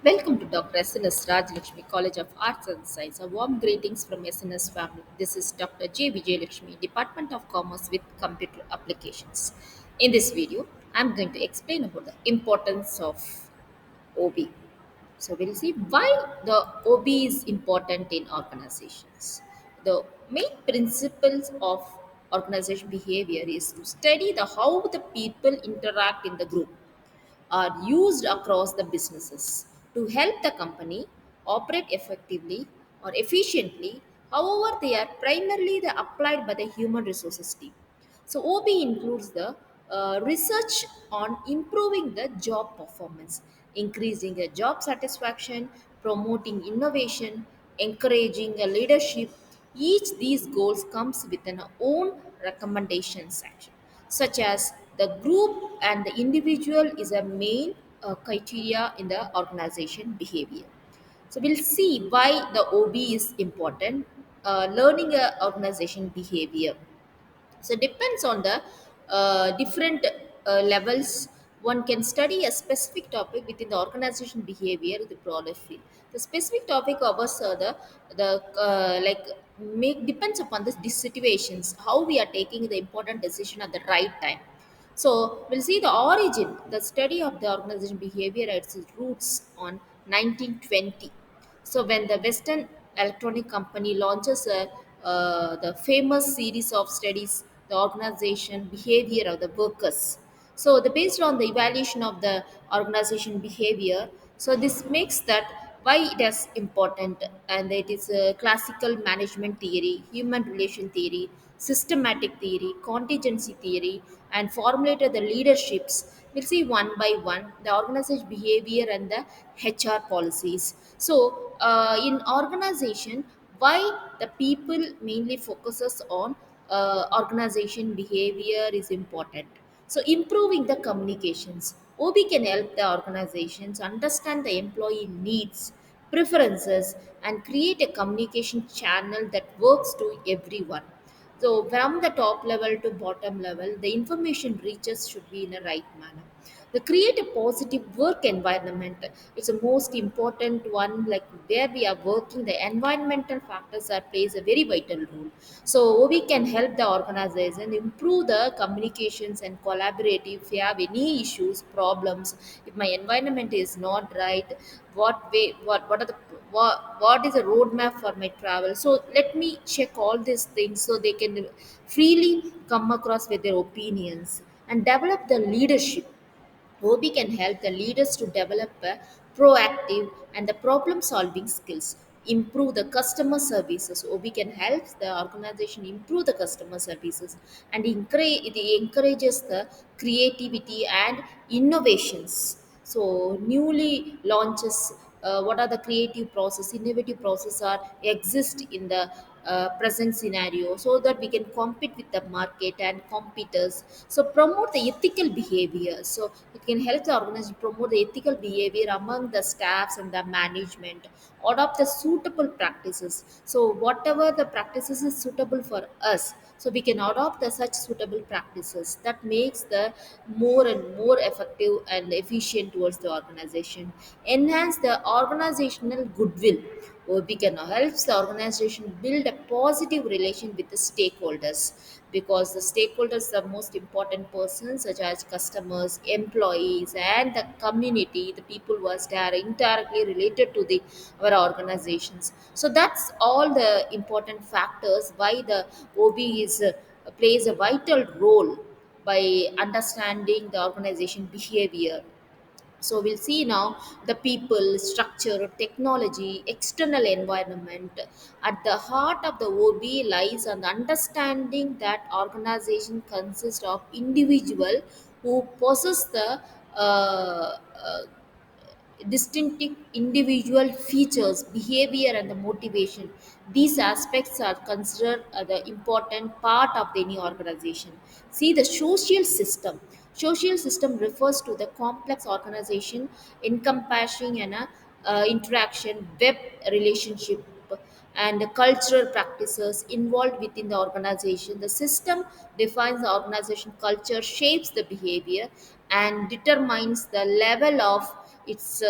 Welcome to Dr. S.N.S. Rajlakshmi College of Arts and Science. A warm greetings from S.N.S. family. This is Dr. J. Vijayalakshmi, Department of Commerce with Computer Applications. In this video, I'm going to explain about the importance of OB. So we'll see why the OB is important in organizations. The main principles of organization behavior is to study the how the people interact in the group are used across the businesses to help the company operate effectively or efficiently. However, they are primarily applied by the human resources team. So, OB includes the research on improving the job performance, increasing the job satisfaction, promoting innovation, encouraging a leadership. Each these goals comes with an own recommendation section, such as the group and the individual is a main criteria in the organization behavior. So we'll see why the OB is important. Learning a organization behavior, so it depends on the different levels. One can study a specific topic within the organization behavior in the broader field. The specific topic covers the like make depends upon these situations how we are taking the important decision at the right time. So we'll see the origin. The study of the organization behavior at its roots on 1920. So when the Western Electronic Company launches the famous series of studies, the organization behavior of the workers. So the based on the evaluation of the organization behavior, so this makes that why it is important, and it is a classical management theory, human relation theory, systematic theory, contingency theory, and formulated the leaderships. We'll see one by one the organization behavior and the HR policies. So in organization, why the people mainly focuses on organization behavior is important. So improving the communications, OB can help the organizations understand the employee needs, preferences, and create a communication channel that works to everyone. So from the top level to bottom level, the information reaches should be in a right manner. The create a positive work environment. It's the most important one, like where we are working, the environmental factors are plays a very vital role. So we can help the organization improve the communications and collaborative. If you have any issues, problems, if my environment is not right, what are the what is the roadmap for my travel? So let me check all these things so they can freely come across with their opinions and develop the leadership. OB can help the leaders to develop a proactive and the problem solving skills, improve the customer services. OB can help the organization improve the customer services, and it encourages the creativity and innovations. So newly launches, what are the creative process, innovative process are exist in the present scenario, so that we can compete with the market and competitors. So promote the ethical behavior. So it can help the organization promote the ethical behavior among the staffs and the management. Adopt the suitable practices. So whatever the practices is suitable for us, so we can adopt the such suitable practices that makes the more and more effective and efficient towards the organization. Enhance the organizational goodwill. OB can help the organization build a positive relation with the stakeholders, because the stakeholders are most important persons such as customers, employees, and the community, the people who are indirectly related to the our organizations. So that's all the important factors why the OB is plays a vital role by understanding the organization behavior. So we'll see now the people, structure, technology, external environment. At the heart of the OB lies an understanding that organization consists of individual who possess the distinctive individual features, behavior, and the motivation. These aspects are considered the important part of any organization. See the social system. Social system refers to the complex organization encompassing an interaction, web relationship, and the cultural practices involved within the organization. The system defines the organization culture, shapes the behavior, and determines the level of its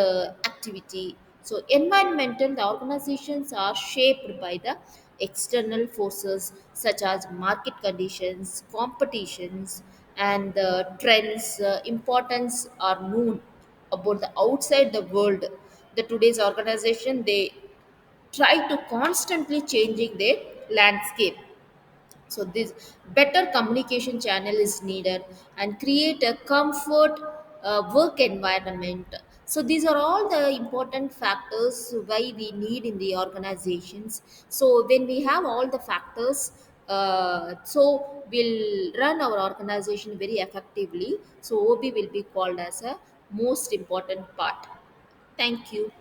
activity. So environmental, the organizations are shaped by the external forces such as market conditions, competitions, and the trends. Importance are known about the outside the world. The today's organization, they try to constantly changing their landscape. So this better communication channel is needed and create a comfort work environment. So these are all the important factors why we need in the organizations. So when we have all the factors, so we'll run our organization very effectively. So OB will be called as a most important part. Thank you.